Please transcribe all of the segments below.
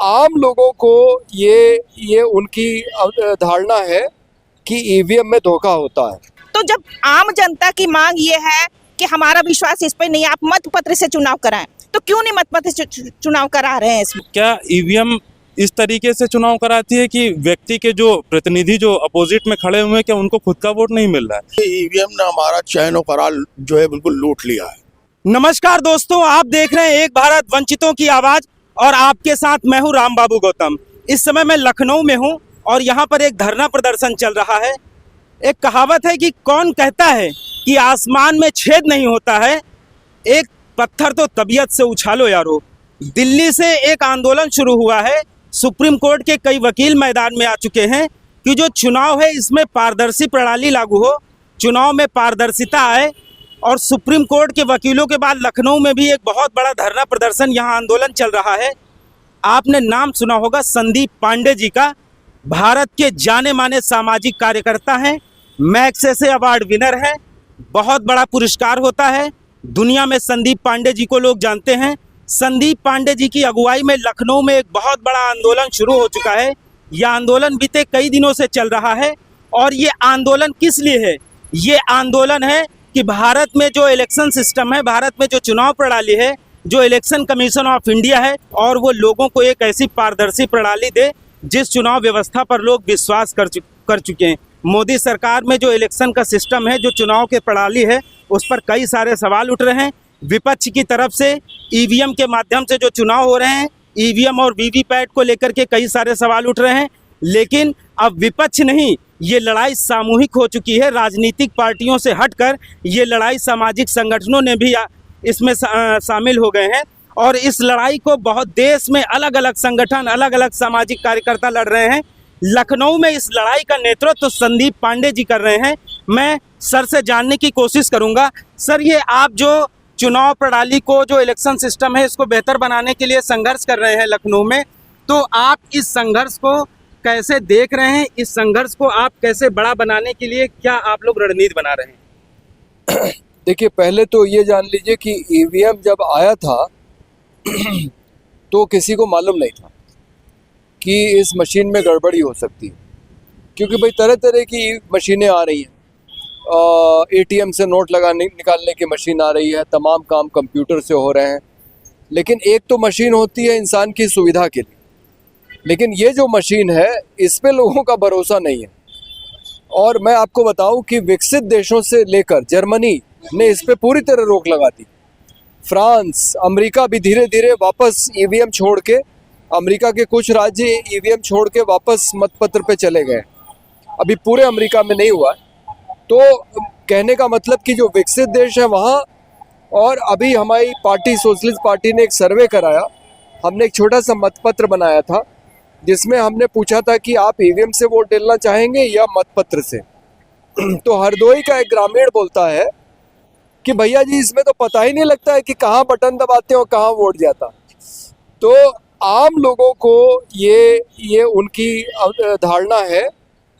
आम लोगों को ये उनकी धारणा है कि ईवीएम में धोखा होता है। तो जब आम जनता की मांग ये है कि हमारा विश्वास इस पे नहीं है, आप मत पत्र से चुनाव कराएं, तो क्यों नहीं मत पत्र से चुनाव करा रहे हैं इसमें? क्या ईवीएम इस तरीके से चुनाव कराती है कि व्यक्ति के जो प्रतिनिधि जो अपोजिट में खड़े हुए हैं, क्या उनको खुद का वोट नहीं मिल रहा है? ईवीएम ने हमारा चैन और करार जो है बिल्कुल लूट लिया है। नमस्कार दोस्तों, आप देख रहे हैं एक भारत वंचितों की आवाज और आपके साथ मैं हूं राम बाबू गौतम। इस समय मैं लखनऊ में हूं और यहां पर एक धरना प्रदर्शन चल रहा है। एक कहावत है कि कौन कहता है कि आसमान में छेद नहीं होता है, एक पत्थर तो तबीयत से उछालो यारो। दिल्ली से एक आंदोलन शुरू हुआ है। सुप्रीम कोर्ट के कई वकील मैदान में आ चुके हैं कि जो चुनाव है इसमें पारदर्शी प्रणाली लागू हो, चुनाव में पारदर्शिता आए। और सुप्रीम कोर्ट के वकीलों के बाद लखनऊ में भी एक बहुत बड़ा धरना प्रदर्शन, यहाँ आंदोलन चल रहा है। आपने नाम सुना होगा संदीप पांडे जी का। भारत के जाने माने सामाजिक कार्यकर्ता हैं, मैग्सेसे अवार्ड विनर हैं, बहुत बड़ा पुरस्कार होता है। दुनिया में संदीप पांडे जी को लोग जानते हैं। संदीप पांडे जी की अगुवाई में लखनऊ में एक बहुत बड़ा आंदोलन शुरू हो चुका है। यह आंदोलन बीते कई दिनों से चल रहा है। और ये आंदोलन किस लिए है? ये आंदोलन है कि भारत में जो इलेक्शन सिस्टम है, भारत में जो चुनाव प्रणाली है, जो इलेक्शन कमीशन ऑफ इंडिया है, और वो लोगों को एक ऐसी पारदर्शी प्रणाली दे जिस चुनाव व्यवस्था पर लोग विश्वास कर चुके हैं। मोदी सरकार में जो इलेक्शन का सिस्टम है, जो चुनाव की प्रणाली है, उस पर कई सारे सवाल उठ रहे हैं। विपक्ष की तरफ से ईवीएम के माध्यम से जो चुनाव हो रहे हैं, ईवीएम और वीवीपैट को लेकर के कई सारे सवाल उठ रहे हैं। लेकिन अब विपक्ष नहीं, ये लड़ाई सामूहिक हो चुकी है। राजनीतिक पार्टियों से हटकर ये लड़ाई सामाजिक संगठनों ने भी इसमें शामिल हो गए हैं। और इस लड़ाई को बहुत देश में अलग अलग संगठन, अलग अलग सामाजिक कार्यकर्ता लड़ रहे हैं। लखनऊ में इस लड़ाई का नेतृत्व तो संदीप पांडे जी कर रहे हैं। मैं सर से जानने की कोशिश करूंगा। सर, ये आप जो चुनाव प्रणाली को, जो इलेक्शन सिस्टम है, इसको बेहतर बनाने के लिए संघर्ष कर रहे हैं लखनऊ में, तो आप इस संघर्ष को कैसे देख रहे हैं? इस संघर्ष को आप कैसे बड़ा बनाने के लिए क्या आप लोग रणनीति बना रहे हैं? देखिए, पहले तो ये जान लीजिए कि ईवीएम जब आया था तो किसी को मालूम नहीं था कि इस मशीन में गड़बड़ी हो सकती है, क्योंकि भाई तरह तरह की मशीनें आ रही हैं। एटीएम से नोट निकालने की मशीन आ रही है, तमाम काम कंप्यूटर से हो रहे हैं। लेकिन एक तो मशीन होती है इंसान की सुविधा के लिए, लेकिन ये जो मशीन है इस पे लोगों का भरोसा नहीं है। और मैं आपको बताऊं कि विकसित देशों से लेकर जर्मनी ने इस पे पूरी तरह रोक लगा दी। फ्रांस, अमेरिका भी धीरे धीरे वापस ईवीएम छोड़ के, अमेरिका के कुछ राज्य ईवीएम छोड़ के वापस मतपत्र पे चले गए। अभी पूरे अमेरिका में नहीं हुआ। तो कहने का मतलब कि जो विकसित देश है वहाँ, और अभी हमारी पार्टी सोशलिस्ट पार्टी ने एक सर्वे कराया। हमने एक छोटा सा मतपत्र बनाया था जिसमें हमने पूछा था कि आप ईवीएम से वोट डालना चाहेंगे या मतपत्र से। तो हरदोई का एक ग्रामीण बोलता है कि भैया जी, इसमें तो पता ही नहीं लगता है कि कहाँ बटन दबाते हैं और कहाँ वोट जाता। तो आम लोगों को ये उनकी धारणा है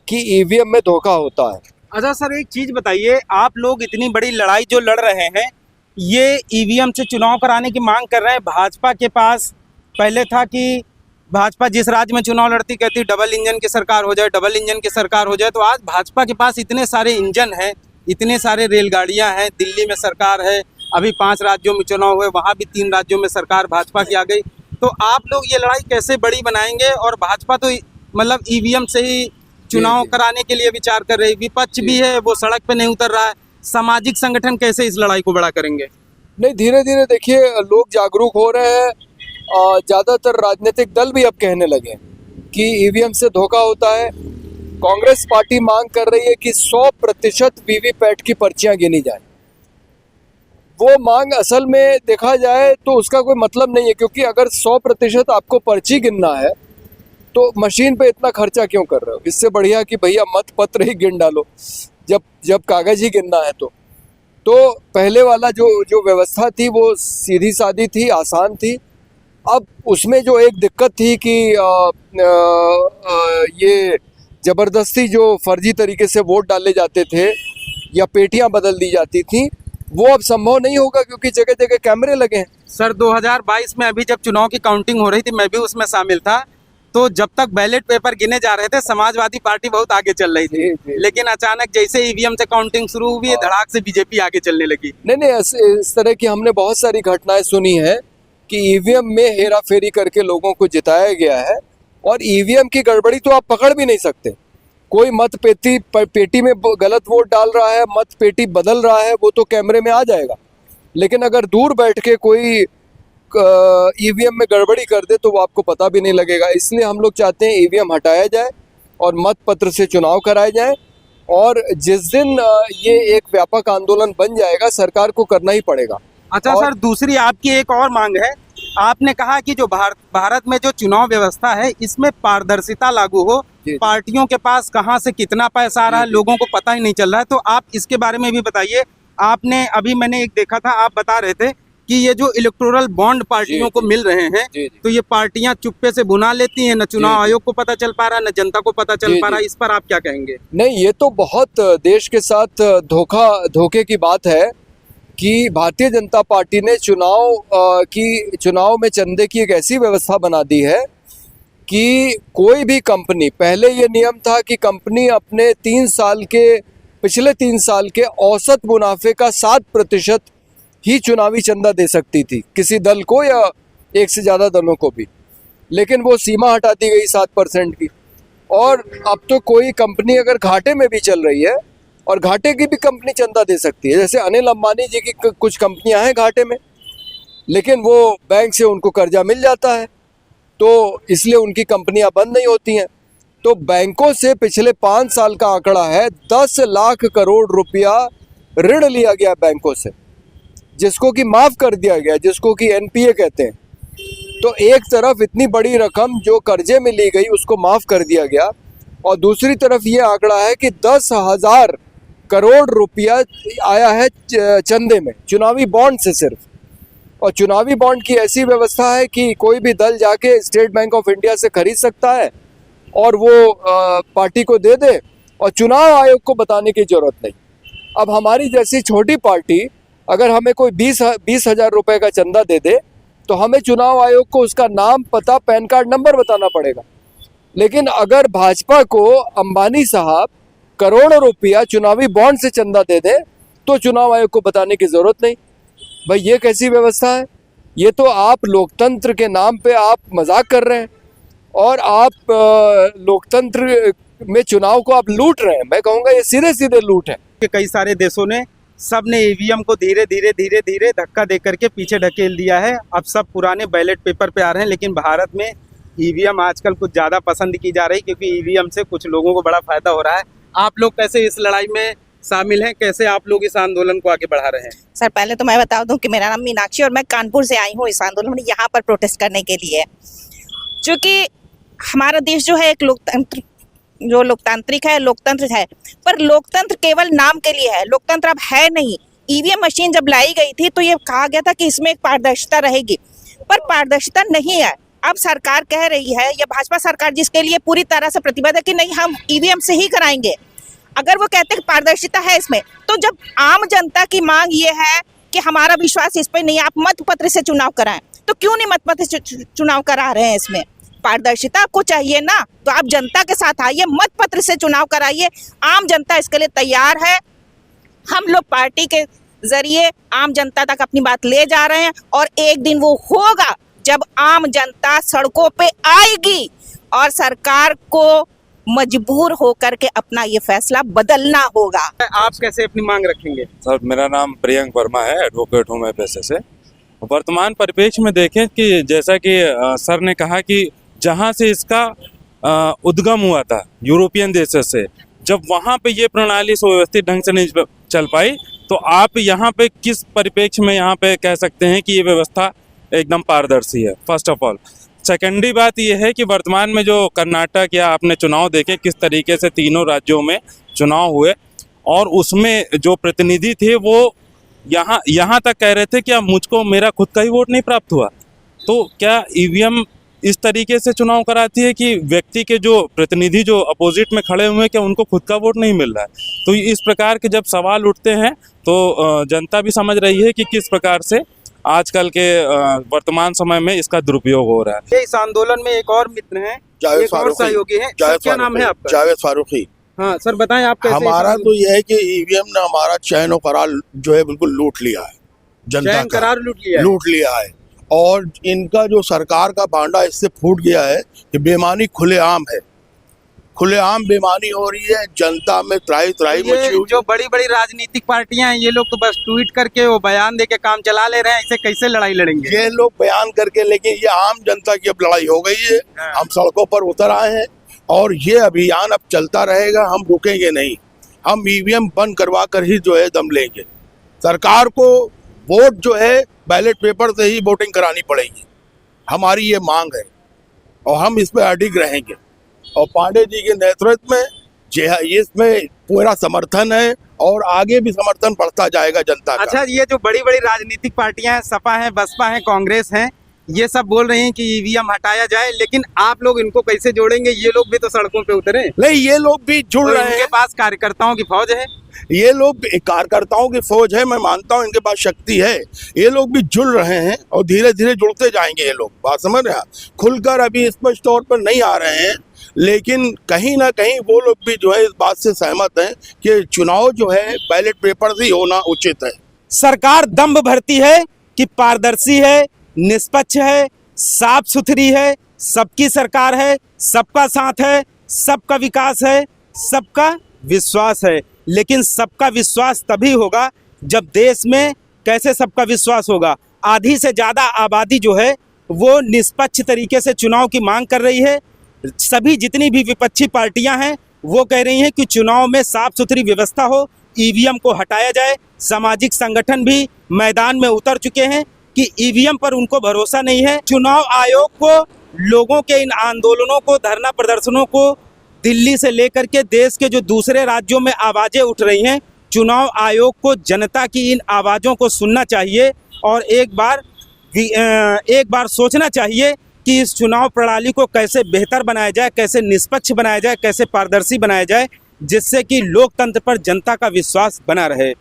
कि ईवीएम में धोखा होता है। अच्छा सर, एक चीज बताइए, आप लोग इतनी बड़ी लड़ाई जो लड़ रहे हैं, ये ईवीएम से चुनाव कराने की मांग कर रहे हैं। भाजपा के पास पहले था कि भाजपा जिस राज्य में चुनाव लड़ती कहती डबल इंजन की सरकार हो जाए, डबल इंजन की सरकार हो जाए। तो आज भाजपा के पास इतने सारे इंजन हैं, इतने सारे रेलगाड़ियां हैं, दिल्ली में सरकार है, अभी 5 राज्यों में चुनाव हुए, वहाँ भी 3 राज्यों में सरकार भाजपा की आ गई। तो आप लोग ये लड़ाई कैसे बड़ी बनाएंगे? और भाजपा तो मतलब ईवीएम से ही चुनाव कराने के लिए विचार कर रही, विपक्ष भी है, वो सड़क पे नहीं उतर रहा है। सामाजिक संगठन कैसे इस लड़ाई को बड़ा करेंगे? नहीं, धीरे धीरे देखिए लोग जागरूक हो रहे हैं। ज़्यादातर राजनीतिक दल भी अब कहने लगे कि ईवीएम से धोखा होता है। कांग्रेस पार्टी मांग कर रही है कि 100% वीवीपैट की पर्चियां गिनी जाए। वो मांग असल में देखा जाए तो उसका कोई मतलब नहीं है, क्योंकि अगर 100% आपको पर्ची गिनना है तो मशीन पे इतना खर्चा क्यों कर रहे हो? इससे बढ़िया कि भैया मत पत्र ही गिन डालो जब कागज ही गिनना है। तो पहले वाला जो व्यवस्था थी वो सीधी सादी थी, आसान थी। अब उसमें जो एक दिक्कत थी कि ये ज़बरदस्ती जो फर्जी तरीके से वोट डाले जाते थे या पेटियां बदल दी जाती थी, वो अब संभव नहीं होगा क्योंकि जगह जगह कैमरे लगे हैं। सर 2022 में अभी जब चुनाव की काउंटिंग हो रही थी, मैं भी उसमें शामिल था, तो जब तक बैलेट पेपर गिने जा रहे थे समाजवादी पार्टी बहुत आगे चल रही थी, जी। लेकिन अचानक जैसे ईवीएम से काउंटिंग शुरू हुई, धड़ाक से बीजेपी आगे चलने लगी। नहीं, इस तरह की हमने बहुत सारी घटनाएं सुनी है कि ईवीएम में हेरा फेरी करके लोगों को जिताया गया है, और ईवीएम की गड़बड़ी तो आप पकड़ भी नहीं सकते। कोई मत पेटी में गलत वोट डाल रहा है, मत पेटी बदल रहा है, वो तो कैमरे में आ जाएगा। लेकिन अगर दूर बैठ के कोई ईवीएम में गड़बड़ी कर दे तो वो आपको पता भी नहीं लगेगा। इसलिए हम लोग चाहते हैं ईवीएम हटाया जाए और मत पत्र से चुनाव कराए जाए, और जिस दिन ये एक व्यापक आंदोलन बन जाएगा सरकार को करना ही पड़ेगा। अच्छा सर, दूसरी आपकी एक और मांग है। आपने कहा कि जो भारत में जो चुनाव व्यवस्था है इसमें पारदर्शिता लागू हो, जी। पार्टियों के पास कहाँ से कितना पैसा आ रहा है लोगों को पता ही नहीं चल रहा है, तो आप इसके बारे में भी बताइए। आपने अभी मैंने एक देखा था, आप बता रहे थे कि ये जो इलेक्टोरल बॉन्ड पार्टियों को मिल रहे हैं, तो ये पार्टियां चुप्पे से बुना लेती हैं, न चुनाव आयोग को पता चल पा रहा है, न जनता को पता चल पा रहा है। इस पर आप क्या कहेंगे? नहीं, ये तो बहुत देश के साथ धोखे की बात है कि भारतीय जनता पार्टी ने चुनाव में चंदे की एक ऐसी व्यवस्था बना दी है कि कोई भी कंपनी, पहले ये नियम था कि कंपनी अपने पिछले 3 साल के औसत मुनाफे का 7% ही चुनावी चंदा दे सकती थी किसी दल को या एक से ज़्यादा दलों को भी, लेकिन वो सीमा हटा दी गई 7% की। और अब तो कोई कंपनी अगर घाटे में भी चल रही है, और घाटे की भी कंपनी चंदा दे सकती है, जैसे अनिल अंबानी जी की कुछ कंपनियां हैं घाटे में, लेकिन वो बैंक से उनको कर्जा मिल जाता है, तो इसलिए उनकी कंपनियां बंद नहीं होती हैं। तो बैंकों से पिछले 5 साल का आंकड़ा है 10 लाख करोड़ रुपया ऋण लिया गया बैंकों से, जिसको कि माफ़ कर दिया गया, जिसको कि एनपीए कहते हैं। तो एक तरफ इतनी बड़ी रकम जो कर्जे में ली गई उसको माफ़ कर दिया गया, और दूसरी तरफ ये आंकड़ा है कि 10,000 करोड़ रुपया आया है चंदे में, चुनावी बॉन्ड से सिर्फ। और चुनावी बॉन्ड की ऐसी व्यवस्था है कि कोई भी दल जाके स्टेट बैंक ऑफ इंडिया से खरीद सकता है और वो पार्टी को दे दे, और चुनाव आयोग को बताने की जरूरत नहीं। अब हमारी जैसी छोटी पार्टी अगर हमें कोई 20,000 रुपए का चंदा दे दे तो हमें चुनाव आयोग को उसका नाम, पता, पैन कार्ड नंबर बताना पड़ेगा। लेकिन अगर भाजपा को अंबानी साहब करोड़ों रुपया चुनावी बॉन्ड से चंदा दे दें तो चुनाव आयोग को बताने की जरूरत नहीं। भाई ये कैसी व्यवस्था है? ये तो आप लोकतंत्र के नाम पे आप मजाक कर रहे हैं, और आप लोकतंत्र में चुनाव को आप लूट रहे हैं। मैं कहूँगा ये सीधे लूट है। कि कई सारे देशों ने सब ने ईवीएम को धीरे धीरे धक्का दे करके पीछे ढकेल दिया है। अब सब पुराने बैलेट पेपर पे आ रहे हैं, लेकिन भारत में ईवीएम आजकल कुछ ज़्यादा पसंद की जा रही, क्योंकि ईवीएम से कुछ लोगों को बड़ा फायदा हो रहा है। आप लोग कैसे इस लड़ाई में शामिल हैं, कैसे आप लोग इस आंदोलन को आगे बढ़ा रहे हैं? सर पहले तो मैं बता दूं कि मेरा नाम मीनाक्षी और मैं कानपुर से आई हूँ इस आंदोलन में यहाँ पर प्रोटेस्ट करने के लिए। क्योंकि हमारा देश जो है एक लोकतांत्रिक है, लोकतंत्र है, पर लोकतंत्र केवल नाम के लिए है, लोकतंत्र अब है नहीं। ईवीएम मशीन जब लाई गई थी तो ये कहा गया था कि इसमें एक पारदर्शिता रहेगी, पर पारदर्शिता नहीं है। अब सरकार कह रही है, या भाजपा सरकार जिसके लिए पूरी तरह से प्रतिबद्ध है कि नहीं हम ईवीएम से ही कराएंगे। अगर वो कहते हैं कि पारदर्शिता है इसमें, तो जब आम जनता की मांग ये है कि हमारा विश्वास इस पर नहीं, आप मत पत्र से चुनाव कराएं, तो क्यों नहीं मत पत्र से चुनाव करा रहे हैं? इसमें पारदर्शिता आपको चाहिए ना, तो आप जनता के साथ आइए, मत पत्र से चुनाव कराइए। आम जनता इसके लिए तैयार है। हम लोग पार्टी के जरिए आम जनता तक अपनी बात ले जा रहे हैं, और एक दिन वो होगा जब आम जनता सड़कों पे आएगी और सरकार को मजबूर होकर के अपना ये फैसला बदलना होगा। आप कैसे अपनी मांग रखेंगे? सर मेरा नाम प्रियंक वर्मा है, एडवोकेट हूँ मैं पेशे से। वर्तमान परिप्रेक्ष्य में देखें कि जैसा कि सर ने कहा कि जहाँ से इसका उद्गम हुआ था यूरोपियन देशों से, जब वहाँ पे ये प्रणाली सुव्यवस्थित ढंग से नहीं चल पाई, तो आप यहाँ पे किस परिप्रेक्ष्य में यहाँ पे कह सकते हैं कि ये व्यवस्था एकदम पारदर्शी है? First of all. सेकेंडरी बात यह है कि वर्तमान में जो कर्नाटक या आपने चुनाव देखे किस तरीके से तीनों राज्यों में चुनाव हुए, और उसमें जो प्रतिनिधि थे वो यहाँ तक कह रहे थे कि अब मुझको मेरा खुद का ही वोट नहीं प्राप्त हुआ। तो क्या ईवीएम इस तरीके से चुनाव कराती है कि व्यक्ति के जो प्रतिनिधि जो अपोजिट में खड़े हुए हैं, क्या उनको खुद का वोट नहीं मिल रहा है। तो इस प्रकार के जब सवाल उठते हैं तो जनता भी समझ रही है कि किस प्रकार से आजकल के वर्तमान समय में इसका दुरुपयोग हो रहा है। इस आंदोलन में एक और मित्र हैं, जावेद एक और फारूकी। सहयोगी हैं। जावेद क्या नाम है आपका? जावेद फारूकी। हाँ सर, बताएं आप कैसे। हमारा तो यह है कि ईवीएम ने हमारा चैन और करार जो है बिल्कुल लूट लिया है, जनता चैन का करार लूट लिया है। और इनका जो सरकार का भांडा इससे फूट गया है कि बेईमानी खुलेआम है, खुलेआम बेईमानी हो रही है, जनता में त्राही त्राही ये मची हुई। जो बड़ी बड़ी राजनीतिक पार्टियां हैं, ये लोग तो बस ट्वीट करके वो बयान दे के काम चला ले रहे हैं। इसे कैसे लड़ाई लड़ेंगे? ये लोग बयान करके, लेकिन ये आम जनता की अब लड़ाई हो गई है। हम सड़कों पर उतर आए हैं और ये अभियान अब चलता रहेगा, हम रुकेंगे नहीं। हम ईवीएम बंद करवा कर ही जो है दम लेंगे। सरकार को वोट जो है बैलेट पेपर से ही वोटिंग करानी पड़ेगी, हमारी ये मांग है और हम इस पर अडिग रहेंगे। और पांडे जी के नेतृत्व में इसमें पूरा समर्थन है और आगे भी समर्थन बढ़ता जाएगा जनता का। अच्छा, ये जो बड़ी बड़ी राजनीतिक पार्टियां हैं, सपा है, बसपा है, कांग्रेस है, ये सब बोल रही हैं कि ईवीएम हटाया जाए, लेकिन आप लोग इनको कैसे जोड़ेंगे? ये लोग भी तो सड़कों पे उतरे। नहीं, ये लोग भी जुड़ और रहे इनके हैं। पास कार्यकर्ताओं की फौज है। ये लोग कार्यकर्ताओं की फौज है, मैं मानता हूँ इनके पास शक्ति है। ये लोग भी जुड़ रहे हैं और धीरे धीरे जुड़ते जाएंगे। ये लोग बात समझ रहे हैं, खुलकर अभी स्पष्ट तौर पर नहीं आ रहे हैं, लेकिन कहीं ना कहीं वो लोग भी जो है इस बात से सहमत हैं कि चुनाव जो है बैलेट पेपर से होना उचित है। सरकार दम्भ भरती है कि पारदर्शी है, निष्पक्ष है, साफ सुथरी है, सबकी सरकार है, सबका साथ है, सबका विकास है, सबका विश्वास है। लेकिन सबका विश्वास तभी होगा जब देश में कैसे सबका विश्वास होगा? आधी से ज़्यादा आबादी जो है वो निष्पक्ष तरीके से चुनाव की मांग कर रही है। सभी जितनी भी विपक्षी पार्टियां हैं वो कह रही हैं कि चुनाव में साफ सुथरी व्यवस्था हो, ईवीएम को हटाया जाए। सामाजिक संगठन भी मैदान में उतर चुके हैं कि ईवीएम पर उनको भरोसा नहीं है। चुनाव आयोग को लोगों के इन आंदोलनों को, धरना प्रदर्शनों को दिल्ली से लेकर के देश के जो दूसरे राज्यों में आवाज़ें उठ रही हैं, चुनाव आयोग को जनता की इन आवाज़ों को सुनना चाहिए और एक बार सोचना चाहिए कि इस चुनाव प्रणाली को कैसे बेहतर बनाया जाए, कैसे निष्पक्ष बनाया जाए, कैसे पारदर्शी बनाया जाए, जिससे कि लोकतंत्र पर जनता का विश्वास बना रहे।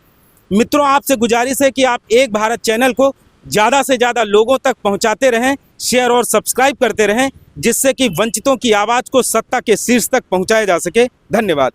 मित्रों, आपसे गुजारिश है कि आप एक भारत चैनल को ज़्यादा से ज़्यादा लोगों तक पहुंचाते रहें, शेयर और सब्सक्राइब करते रहें, जिससे कि वंचितों की आवाज़ को सत्ता के शीर्ष तक पहुंचाया जा सके। धन्यवाद।